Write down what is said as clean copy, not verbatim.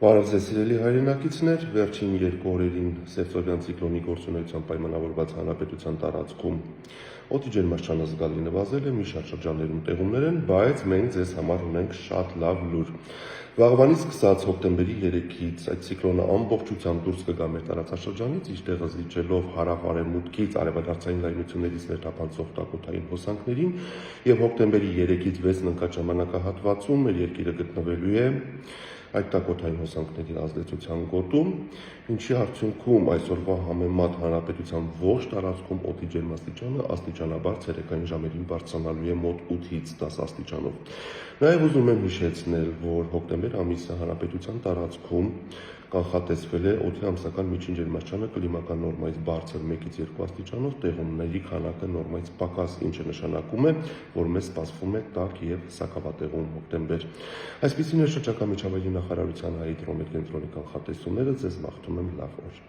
Բարև ձեզ սիրելի հայրենակիցներ, վերջին երկու օրերին Սևծովյան ցիկլոնի գործունեությամբ պայմանավորված հանրապետության տարածքում օդի ջերմաստիճանը զգալի նվազել է, մի շարք շրջաններում տեղումներ են, բայց մենք ձեզ համար ունենք շատ լավ լուր։ Վաղվանից սկսած հոկտեմբերի 3-ից այդ ցիկլոնը ամբողջությամբ դուրս կգա մեր տարածաշրջանից, իր տեղը զիջելով հարավ-արևմուտքից արևադարձային լայնություններից ներթափանցող տաքոթային հոսանքներին, եւ հոկտեմբերի 3-ից 6-ն ընկած ժամանակահատվածում մեր երկիրը գտնվելու է այդ տաքոթային հոսանքների ազդեցության գոտում, ինչի արդյունքում այսօրվա համեմատ հանրապետության ողջ տարածքում օդի ջերմաստիճանը աստիճանաբար ցերեկային ժամերին բարձրանալու է մոտ 8-ից 10 աստիճանով։ Նաև ուզում եմ հիշեցնել, որ հոկտեմբեր ամիսը հանրապետության տարածքում կանխատեսվել է օդի ամսական միջին ջերմաստիճանը կլիմական նորմայից բարձր 1-ից 2 աստիճանով, տեղումների քանակը նորմայից պակաս, ինչը նշանակում է, որ մեզ սպասվում է տաք եւ սակավատեղում հոկտեմբեր։ Այսպիսին է շրջակա միջավայրի նախարարության հիդրոմետ կենտրոնի կանխատեսումները, ձեզ մաղթում եմ լավ օր։